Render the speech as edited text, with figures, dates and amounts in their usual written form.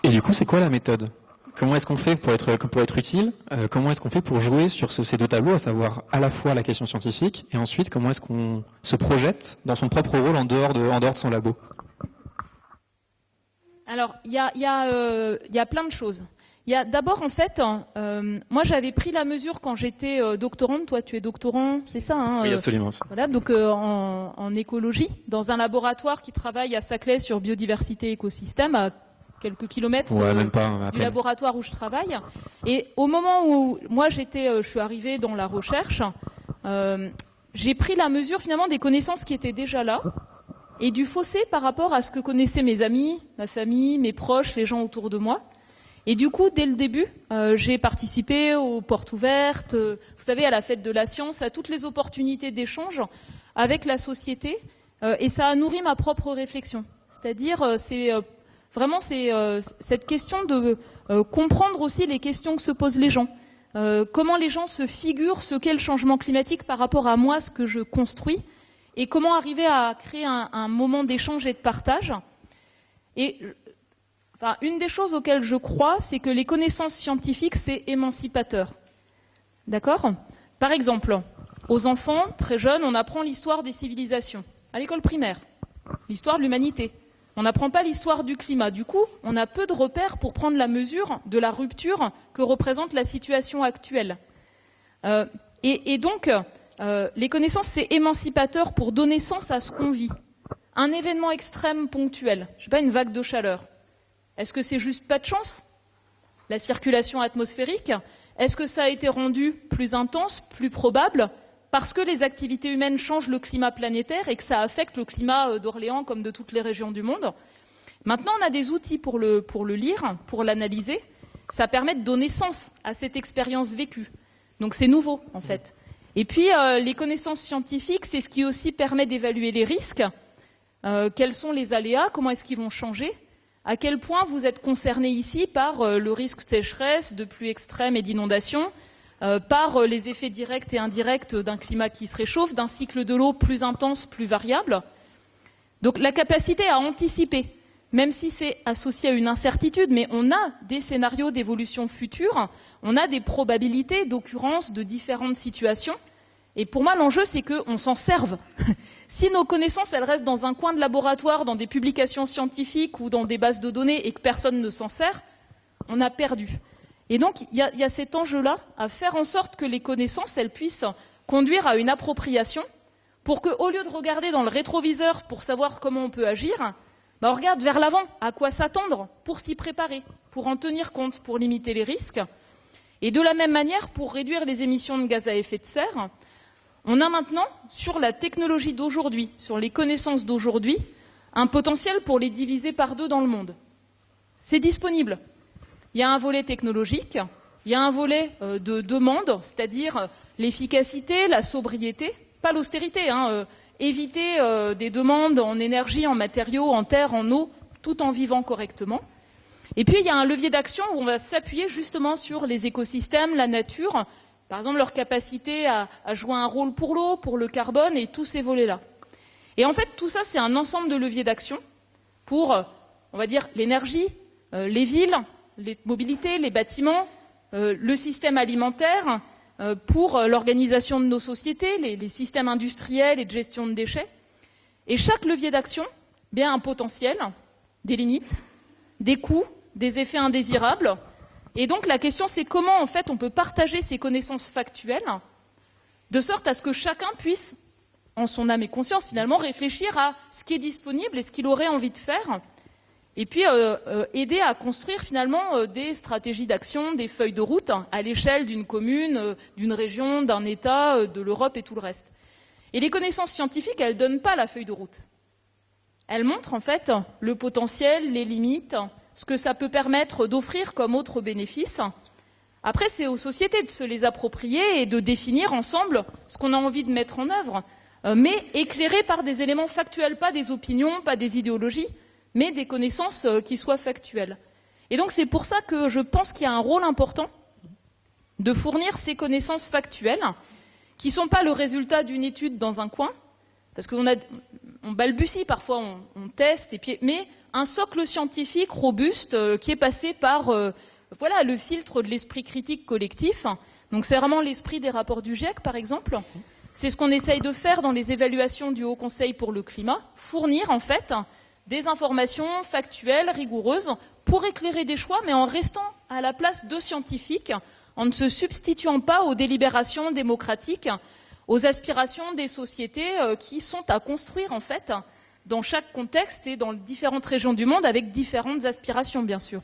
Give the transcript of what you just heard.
Et du coup, c'est quoi la méthode? Comment est-ce qu'on fait pour être utile? Comment est-ce qu'on fait pour jouer sur ces deux tableaux, à savoir à la fois la question scientifique, et ensuite comment est-ce qu'on se projette dans son propre rôle en dehors de son labo? Alors, il y a plein de choses. Il y a d'abord, en fait, moi j'avais pris la mesure quand j'étais doctorante. Toi, tu es doctorant, c'est ça, hein? Oui, absolument. Voilà, donc en écologie, dans un laboratoire qui travaille à Saclay sur biodiversité et écosystème, à quelques kilomètres même pas, du laboratoire où je travaille. Et au moment où moi je suis arrivée dans la recherche, j'ai pris la mesure finalement des connaissances qui étaient déjà là et du fossé par rapport à ce que connaissaient mes amis, ma famille, mes proches, les gens autour de moi. Et du coup, dès le début, j'ai participé aux portes ouvertes, vous savez, à la fête de la science, à toutes les opportunités d'échange avec la société, et ça a nourri ma propre réflexion. C'est-à-dire, c'est cette question de comprendre aussi les questions que se posent les gens. Comment les gens se figurent ce qu'est le changement climatique par rapport à moi, ce que je construis, et comment arriver à créer un moment d'échange et de partage. Et une des choses auxquelles je crois, c'est que les connaissances scientifiques, c'est émancipateur. D'accord ? Par exemple, aux enfants, très jeunes, on apprend l'histoire des civilisations. À l'école primaire, l'histoire de l'humanité. On n'apprend pas l'histoire du climat. Du coup, on a peu de repères pour prendre la mesure de la rupture que représente la situation actuelle. Et donc, les connaissances, c'est émancipateur pour donner sens à ce qu'on vit. Un événement extrême ponctuel, je ne sais pas, une vague de chaleur. Est-ce que c'est juste pas de chance? La circulation atmosphérique, est-ce que ça a été rendu plus intense, plus probable, parce que les activités humaines changent le climat planétaire et que ça affecte le climat d'Orléans comme de toutes les régions du monde? Maintenant, on a des outils pour le lire, pour l'analyser. Ça permet de donner sens à cette expérience vécue. Donc c'est nouveau, en fait. Et puis, les connaissances scientifiques, c'est ce qui aussi permet d'évaluer les risques. Quels sont les aléas? Comment est-ce qu'ils vont changer? À quel point vous êtes concerné ici par le risque de sécheresse, de pluie extrême et d'inondation, par les effets directs et indirects d'un climat qui se réchauffe, d'un cycle de l'eau plus intense, plus variable. Donc la capacité à anticiper, même si c'est associé à une incertitude, mais on a des scénarios d'évolution future, on a des probabilités d'occurrence de différentes situations. Et pour moi, l'enjeu, c'est qu'on s'en serve. Si nos connaissances, elles restent dans un coin de laboratoire, dans des publications scientifiques ou dans des bases de données et que personne ne s'en sert, on a perdu. Et donc, il y a cet enjeu-là à faire en sorte que les connaissances, elles puissent conduire à une appropriation pour qu'au lieu de regarder dans le rétroviseur pour savoir comment on peut agir, on regarde vers l'avant, à quoi s'attendre pour s'y préparer, pour en tenir compte, pour limiter les risques. Et de la même manière, pour réduire les émissions de gaz à effet de serre, on a maintenant, sur la technologie d'aujourd'hui, sur les connaissances d'aujourd'hui, un potentiel pour les diviser par deux dans le monde. C'est disponible. Il y a un volet technologique, il y a un volet de demande, c'est-à-dire l'efficacité, la sobriété, pas l'austérité, éviter des demandes en énergie, en matériaux, en terre, en eau, tout en vivant correctement. Et puis il y a un levier d'action où on va s'appuyer justement sur les écosystèmes, la nature, par exemple, leur capacité à jouer un rôle pour l'eau, pour le carbone et tous ces volets-là. Et en fait, tout ça, c'est un ensemble de leviers d'action pour, on va dire, l'énergie, les villes, les mobilités, les bâtiments, le système alimentaire, pour l'organisation de nos sociétés, les systèmes industriels et de gestion de déchets. Et chaque levier d'action a un potentiel, des limites, des coûts, des effets indésirables. Et donc la question, c'est comment en fait on peut partager ces connaissances factuelles de sorte à ce que chacun puisse, en son âme et conscience finalement, réfléchir à ce qui est disponible et ce qu'il aurait envie de faire, et puis aider à construire finalement des stratégies d'action, des feuilles de route à l'échelle d'une commune, d'une région, d'un État, de l'Europe et tout le reste. Et les connaissances scientifiques, elles ne donnent pas la feuille de route. Elles montrent en fait le potentiel, les limites, ce que ça peut permettre d'offrir comme autres bénéfices. Après, c'est aux sociétés de se les approprier et de définir ensemble ce qu'on a envie de mettre en œuvre, mais éclairé par des éléments factuels, pas des opinions, pas des idéologies, mais des connaissances qui soient factuelles. Et donc c'est pour ça que je pense qu'il y a un rôle important de fournir ces connaissances factuelles, qui ne sont pas le résultat d'une étude dans un coin, parce qu'on balbutie parfois, on teste, mais un socle scientifique robuste qui est passé par voilà, le filtre de l'esprit critique collectif. Donc c'est vraiment l'esprit des rapports du GIEC, par exemple. C'est ce qu'on essaye de faire dans les évaluations du Haut Conseil pour le climat, fournir en fait des informations factuelles, rigoureuses, pour éclairer des choix, mais en restant à la place de scientifiques, en ne se substituant pas aux délibérations démocratiques, aux aspirations des sociétés qui sont à construire en fait dans chaque contexte et dans différentes régions du monde avec différentes aspirations bien sûr.